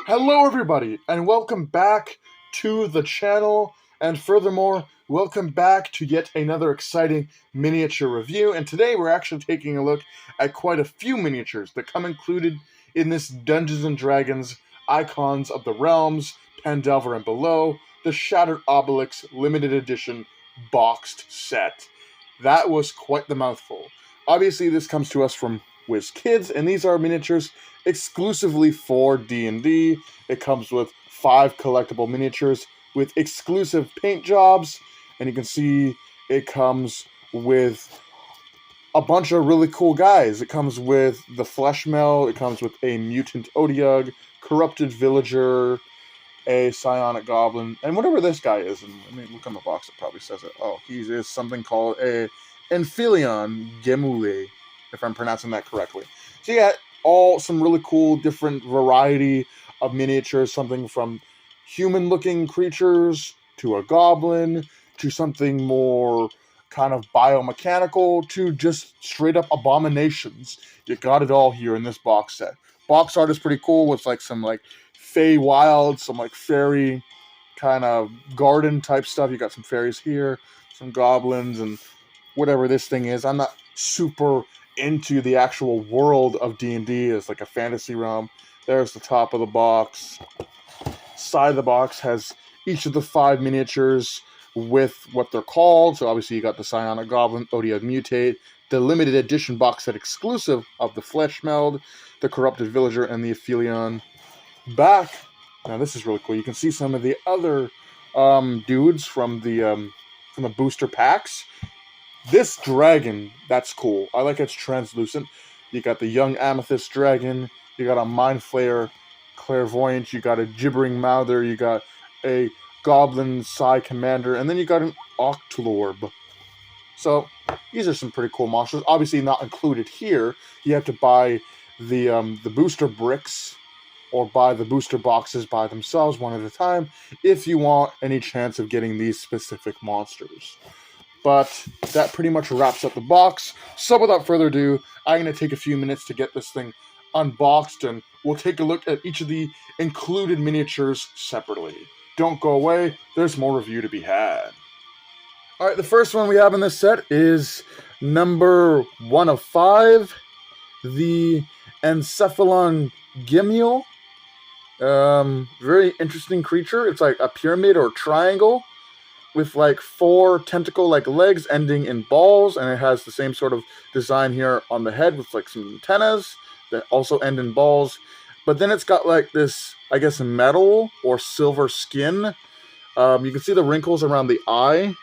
Hello everybody, and welcome back to the channel, and furthermore, welcome back to yet another exciting miniature review, and today we're actually taking a look at quite a few miniatures that come included in this Dungeons & Dragons Icons of the Realms, Phandelver and Below, the Shattered Obelisk Limited Edition boxed set. That was quite the mouthful. Obviously, this comes to us from WizKids, and these are miniatures exclusively for D&D. It comes with 5 collectible miniatures with exclusive paint jobs, and you can see it comes with a bunch of really cool guys. It comes with the Fleshmeld, it comes with a Mutant Odiug, Corrupted Villager, a Psionic Goblin, and whatever this guy is. And let me look on the box, it probably says it. Oh, he is something called a Enphilion Gemule, if I'm pronouncing that correctly. So you got some really cool different variety of miniatures, something from human-looking creatures to a goblin to something more kind of biomechanical to just straight-up abominations. You got it all here in this box set. Box art is pretty cool with like some like Fey Wild, some like fairy kind of garden type stuff. You got some fairies here, some goblins, and whatever this thing is. I'm not super into the actual world of D&D as like a fantasy realm. There's the top of the box. Side of the box has each of the 5 miniatures with what they're called. So obviously you got the Psionic Goblin, Odiug Mutate, the limited edition box set exclusive of the Fleshmeld, the Corrupted Villager, and the Enphilion. Back, now this is really cool. You can see some of the other dudes from the booster packs. This dragon, that's cool. I like it's translucent. You got the Young Amethyst Dragon, you got a Mind Flayer Clairvoyant, you got a Gibbering Mouther, you got a Goblin Psi Commander, and then you got an Octolorb. So, these are some pretty cool monsters. Obviously not included here. You have to buy the booster bricks, or buy the booster boxes by themselves one at a time, if you want any chance of getting these specific monsters. But that pretty much wraps up the box. So without further ado, I'm going to take a few minutes to get this thing unboxed, and we'll take a look at each of the included miniatures separately. Don't go away, there's more review to be had. Alright, the first one we have in this set is number 1 of 5, the Encephalon Gimule. Very interesting creature. It's like a pyramid or triangle with like 4 tentacle like legs ending in balls, and it has the same sort of design here on the head with like some antennas that also end in balls. But then it's got like this, I guess, metal or silver skin. You can see the wrinkles around the eye.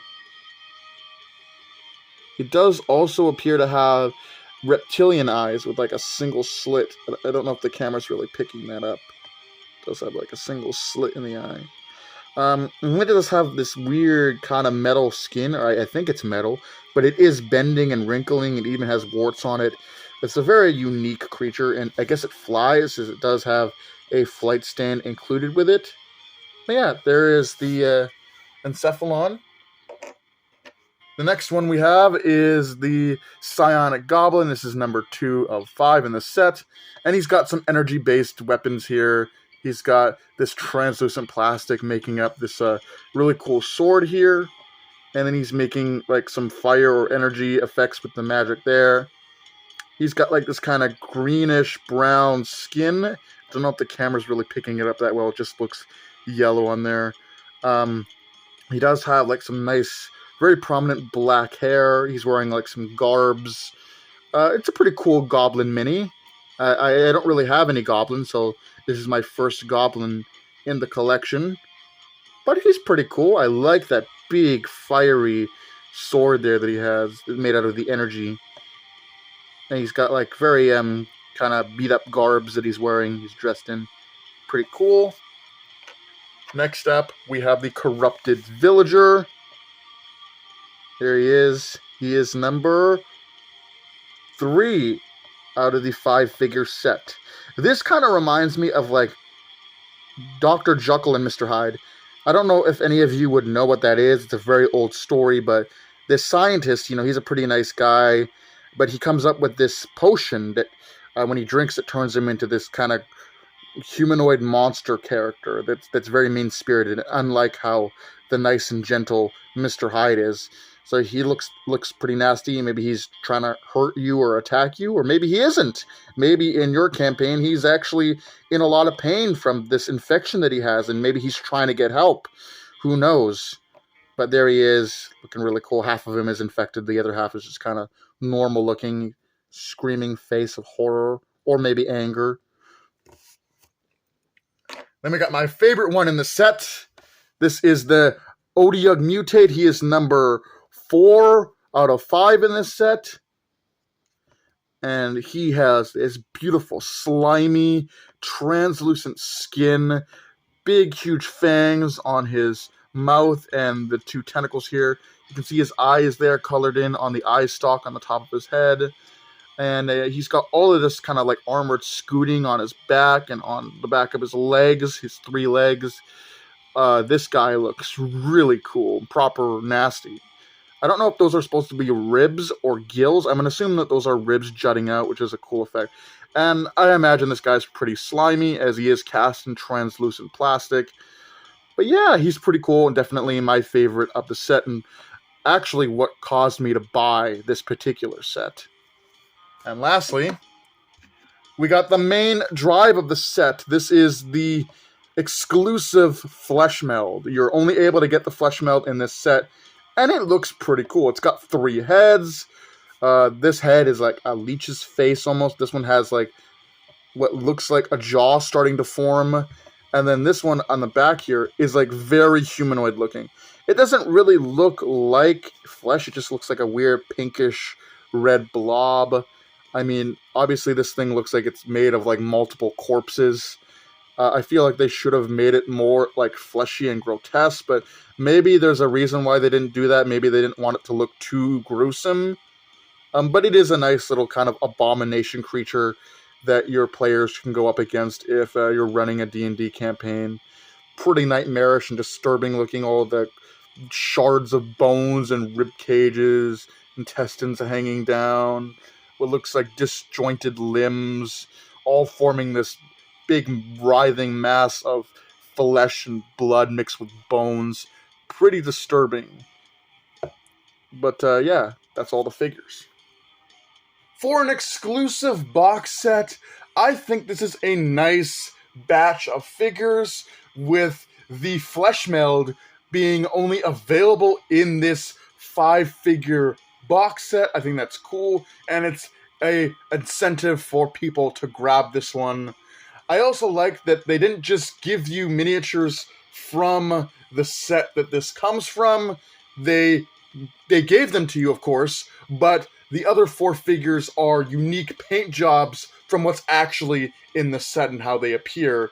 It does also appear to have reptilian eyes with like a single slit. I don't know if the camera's really picking that up. It does have like a single slit in the eye. And it does have this weird kind of metal skin, or I think it's metal, but it is bending and wrinkling. It even has warts on it. It's a very unique creature, and I guess it flies, as it does have a flight stand included with it. But yeah, there is the Encephalon. The next one we have is the Psionic Goblin. This is number 2 of 5 in the set, and he's got some energy-based weapons here. He's got this translucent plastic making up this really cool sword here. And then he's making like some fire or energy effects with the magic there. He's got like this kind of greenish brown skin. I don't know if the camera's really picking it up that well. It just looks yellow on there. He does have like some nice, very prominent black hair. He's wearing like some garbs. It's a pretty cool goblin mini. I don't really have any goblins, so this is my first goblin in the collection. But he's pretty cool. I like that big, fiery sword there that he has, made out of the energy. And he's got like very kind of beat up garbs that he's wearing. He's dressed in. Pretty cool. Next up, we have the Corrupted Villager. Here he is. He is number 3 out of the 5-figure set. This kind of reminds me of like Dr. Jekyll and Mr. Hyde. I don't know if any of you would know what that is. It's a very old story, but this scientist, he's a pretty nice guy, but he comes up with this potion that when he drinks it turns him into this kind of humanoid monster character that's very mean spirited, unlike how the nice and gentle Mr. Hyde is. So he looks pretty nasty. Maybe he's trying to hurt you or attack you, or maybe he isn't. Maybe in your campaign he's actually in a lot of pain from this infection that he has, and maybe he's trying to get help. Who knows? But there he is, looking really cool. Half of him is infected, the other half is just kind of normal looking, screaming face of horror, or maybe anger. Then we got my favorite one in the set. This is the Odiug Mutate. He is number 4 out of 5 in this set. And he has this beautiful, slimy, translucent skin, big, huge fangs on his mouth and the 2 tentacles here. You can see his eyes there colored in on the eye stalk on the top of his head. And he's got all of this kind of like armored scooting on his back and on the back of his legs, his 3 legs. This guy looks really cool, proper nasty. I don't know if those are supposed to be ribs or gills. I'm going to assume that those are ribs jutting out, which is a cool effect. And I imagine this guy's pretty slimy, as he is cast in translucent plastic. But yeah, he's pretty cool and definitely my favorite of the set, and actually what caused me to buy this particular set. And lastly, we got the main drive of the set. This is the exclusive flesh meld. You're only able to get the flesh meld in this set, and it looks pretty cool. It's got 3 heads. This head is like a leech's face almost. This one has like what looks like a jaw starting to form. And then this one on the back here is like very humanoid looking. It doesn't really look like flesh. It just looks like a weird pinkish red blob. I mean, obviously this thing looks like it's made of like multiple corpses. I feel like they should have made it more like fleshy and grotesque, but maybe there's a reason why they didn't do that. Maybe they didn't want it to look too gruesome. But it is a nice little kind of abomination creature that your players can go up against if you're running a D&D campaign. Pretty nightmarish and disturbing looking, all the shards of bones and rib cages, intestines hanging down, what looks like disjointed limbs, all forming this big writhing mass of flesh and blood mixed with bones. Pretty disturbing. But yeah, that's all the figures. For an exclusive box set, I think this is a nice batch of figures, with the flesh meld being only available in this 5-figure box set. I think that's cool, and it's a incentive for people to grab this one. I also like that they didn't just give you miniatures from the set that this comes from. They gave them to you, of course, but the other 4 figures are unique paint jobs from what's actually in the set and how they appear.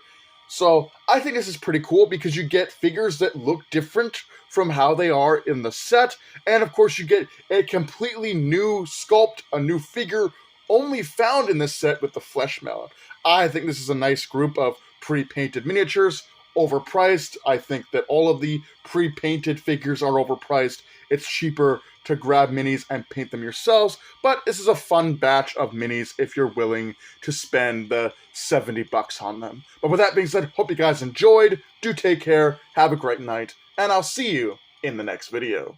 So I think this is pretty cool because you get figures that look different from how they are in the set, and of course you get a completely new sculpt, a new figure only found in this set with the flesh meld. I think this is a nice group of pre-painted miniatures. Overpriced. I think that all of the pre-painted figures are overpriced. It's cheaper to grab minis and paint them yourselves, but this is a fun batch of minis if you're willing to spend the $70 on them. But with that being said, hope you guys enjoyed. Do take care, have a great night, and I'll see you in the next video.